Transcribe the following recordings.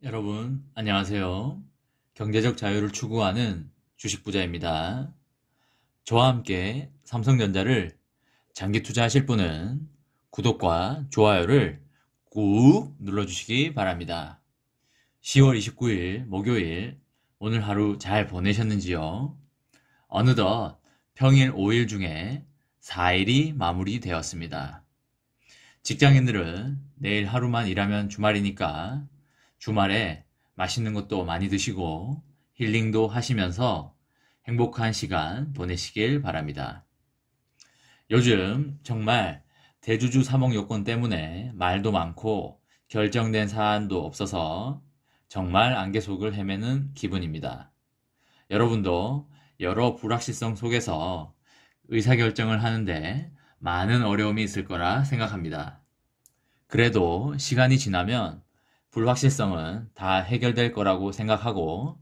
여러분, 안녕하세요. 경제적 자유를 추구하는 주식부자입니다. 저와 함께 삼성전자를 장기 투자하실 분은 구독과 좋아요를 꾹 눌러주시기 바랍니다. 10월 29일 목요일, 오늘 하루 잘 보내셨는지요? 어느덧 평일 5일 중에 4일이 마무리되었습니다. 직장인들은 내일 하루만 일하면 주말이니까 주말에 맛있는 것도 많이 드시고 힐링도 하시면서 행복한 시간 보내시길 바랍니다. 요즘 정말 대주주 3억 요건 때문에 말도 많고 결정된 사안도 없어서 정말 안개 속을 헤매는 기분입니다. 여러분도 여러 불확실성 속에서 의사결정을 하는데 많은 어려움이 있을 거라 생각합니다. 그래도 시간이 지나면 불확실성은 다 해결될 거라고 생각하고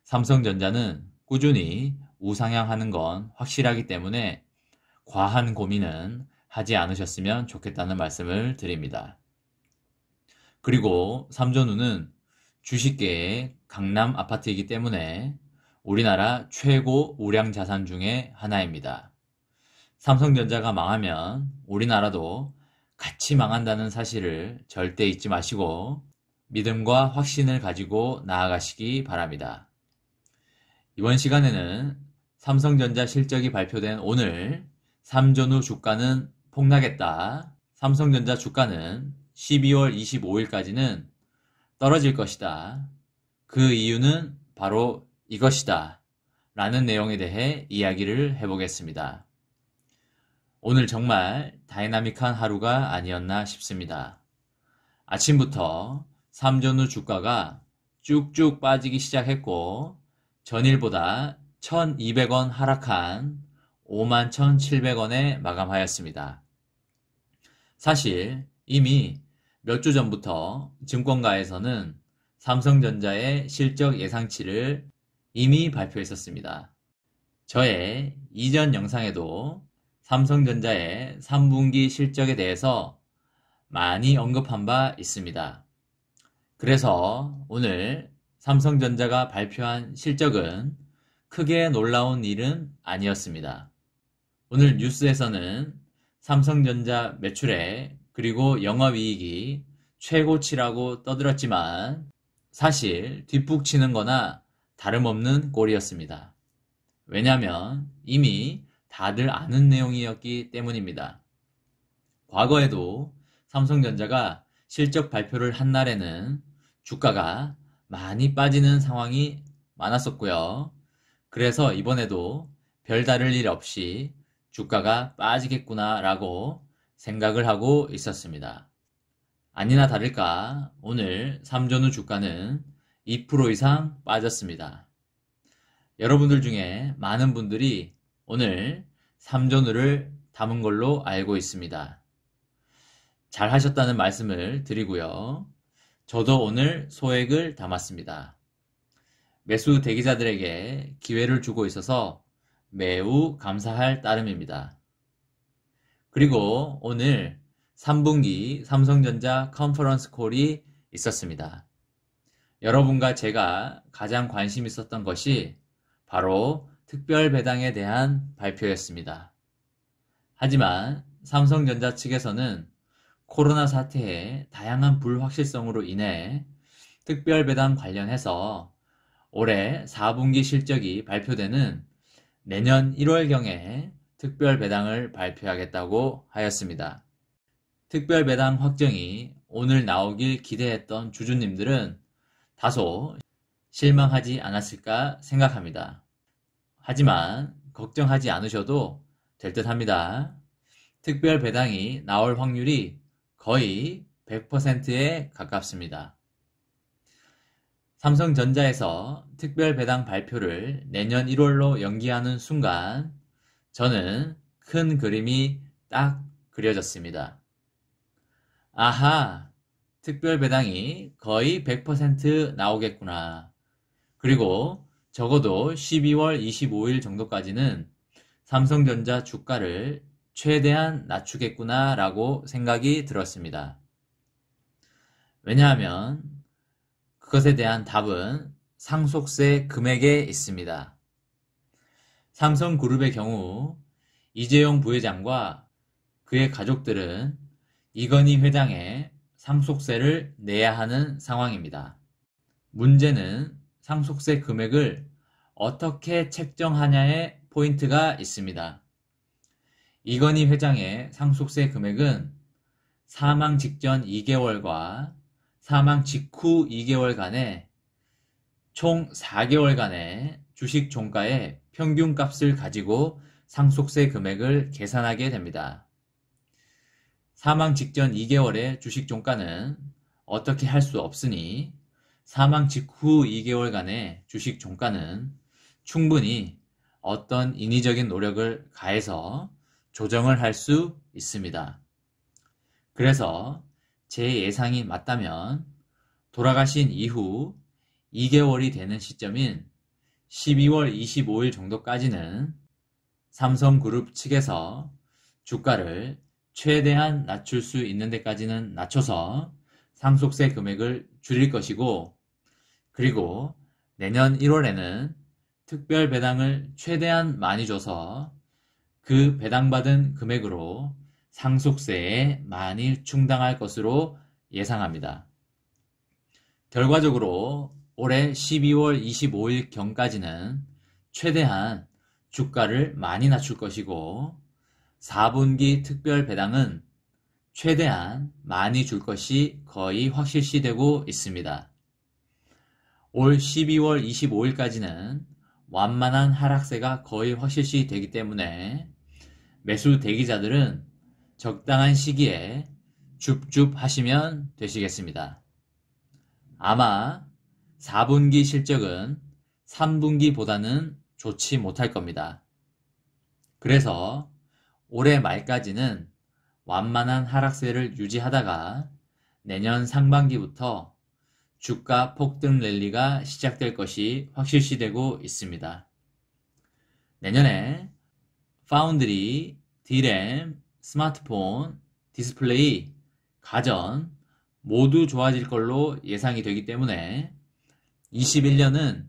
삼성전자는 꾸준히 우상향하는 건 확실하기 때문에 과한 고민은 하지 않으셨으면 좋겠다는 말씀을 드립니다. 그리고 삼전우는 주식계의 강남 아파트이기 때문에 우리나라 최고 우량 자산 중에 하나입니다. 삼성전자가 망하면 우리나라도 같이 망한다는 사실을 절대 잊지 마시고 믿음과 확신을 가지고 나아가시기 바랍니다. 이번 시간에는 삼성전자 실적이 발표된 오늘 삼전후 주가는 폭락했다. 삼성전자 주가는 12월 25일까지는 떨어질 것이다. 그 이유는 바로 이것이다. 라는 내용에 대해 이야기를 해보겠습니다. 오늘 정말 다이나믹한 하루가 아니었나 싶습니다. 아침부터 삼전후 주가가 쭉쭉 빠지기 시작했고 전일보다 1,200원 하락한 51,700원에 마감하였습니다. 사실 이미 몇 주 전부터 증권가에서는 삼성전자의 실적 예상치를 이미 발표했었습니다. 저의 이전 영상에도 삼성전자의 3분기 실적에 대해서 많이 언급한 바 있습니다. 그래서 오늘 삼성전자가 발표한 실적은 크게 놀라운 일은 아니었습니다. 오늘 뉴스에서는 삼성전자 매출액 그리고 영업이익이 최고치라고 떠들었지만 사실 뒷북치는 거나 다름없는 꼴이었습니다. 왜냐하면 이미 다들 아는 내용이었기 때문입니다. 과거에도 삼성전자가 실적 발표를 한 날에는 주가가 많이 빠지는 상황이 많았었고요. 그래서 이번에도 별다를 일 없이 주가가 빠지겠구나 라고 생각을 하고 있었습니다. 아니나 다를까 오늘 삼전후 주가는 2% 이상 빠졌습니다. 여러분들 중에 많은 분들이 오늘 삼전후를 담은 걸로 알고 있습니다. 잘 하셨다는 말씀을 드리고요. 저도 오늘 소액을 담았습니다. 매수 대기자들에게 기회를 주고 있어서 매우 감사할 따름입니다. 그리고 오늘 3분기 삼성전자 컨퍼런스 콜이 있었습니다. 여러분과 제가 가장 관심 있었던 것이 바로 특별 배당에 대한 발표였습니다. 하지만 삼성전자 측에서는 코로나 사태의 다양한 불확실성으로 인해 특별배당 관련해서 올해 4분기 실적이 발표되는 내년 1월경에 특별배당을 발표하겠다고 하였습니다. 특별배당 확정이 오늘 나오길 기대했던 주주님들은 다소 실망하지 않았을까 생각합니다. 하지만 걱정하지 않으셔도 될 듯 합니다. 특별배당이 나올 확률이 거의 100%에 가깝습니다. 삼성전자에서 특별배당 발표를 내년 1월로 연기하는 순간 저는 큰 그림이 딱 그려졌습니다. 아하, 특별배당이 거의 100% 나오겠구나. 그리고 적어도 12월 25일 정도까지는 삼성전자 주가를 최대한 낮추겠구나 라고 생각이 들었습니다. 왜냐하면 그것에 대한 답은 상속세 금액에 있습니다. 삼성그룹의 경우 이재용 부회장과 그의 가족들은 이건희 회장에 상속세를 내야 하는 상황입니다. 문제는 상속세 금액을 어떻게 책정하냐에 포인트가 있습니다. 이건희 회장의 상속세 금액은 사망 직전 2개월과 사망 직후 2개월간의 총 4개월간의 주식 종가의 평균값을 가지고 상속세 금액을 계산하게 됩니다. 사망 직전 2개월의 주식 종가는 어떻게 할 수 없으니 사망 직후 2개월간의 주식 종가는 충분히 어떤 인위적인 노력을 가해서 조정을 할 수 있습니다. 그래서 제 예상이 맞다면 돌아가신 이후 2개월이 되는 시점인 12월 25일 정도까지는 삼성그룹 측에서 주가를 최대한 낮출 수 있는 데까지는 낮춰서 상속세 금액을 줄일 것이고, 그리고 내년 1월에는 특별 배당을 최대한 많이 줘서 그 배당받은 금액으로 상속세에 많이 충당할 것으로 예상합니다. 결과적으로 올해 12월 25일 경까지는 최대한 주가를 많이 낮출 것이고 4분기 특별 배당은 최대한 많이 줄 것이 거의 확실시되고 있습니다. 올 12월 25일까지는 완만한 하락세가 거의 확실시되기 때문에 매수 대기자들은 적당한 시기에 줍줍 하시면 되시겠습니다. 아마 4분기 실적은 3분기보다는 좋지 못할 겁니다. 그래서 올해 말까지는 완만한 하락세를 유지하다가 내년 상반기부터 주가 폭등 랠리가 시작될 것이 확실시되고 있습니다. 내년에 파운드리, D램, 스마트폰, 디스플레이, 가전 모두 좋아질 걸로 예상이 되기 때문에 21년은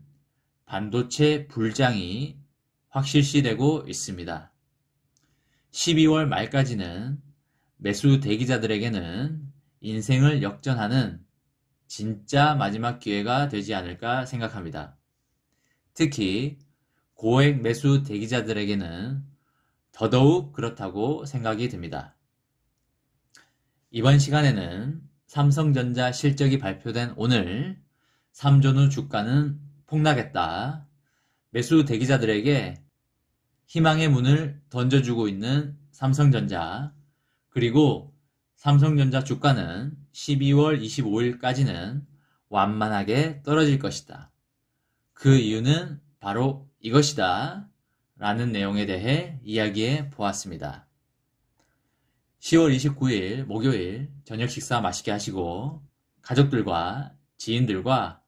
반도체 불장이 확실시되고 있습니다. 12월 말까지는 매수 대기자들에게는 인생을 역전하는 진짜 마지막 기회가 되지 않을까 생각합니다. 특히 고액 매수 대기자들에게는 더더욱 그렇다고 생각이 듭니다. 이번 시간에는 삼성전자 실적이 발표된 오늘 3전후 주가는 폭락했다. 매수 대기자들에게 희망의 문을 던져주고 있는 삼성전자, 그리고 삼성전자 주가는 12월 25일까지는 완만하게 떨어질 것이다. 그 이유는 바로 이것이다. 라는 내용에 대해 이야기해 보았습니다. 10월 29일 목요일 저녁 식사 맛있게 하시고 가족들과 지인들과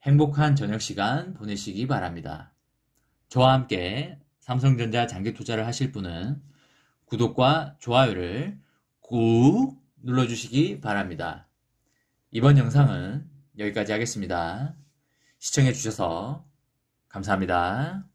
행복한 저녁 시간 보내시기 바랍니다. 저와 함께 삼성전자 장기 투자를 하실 분은 구독과 좋아요를 꾹 눌러주시기 바랍니다. 이번 영상은 여기까지 하겠습니다. 시청해 주셔서 감사합니다.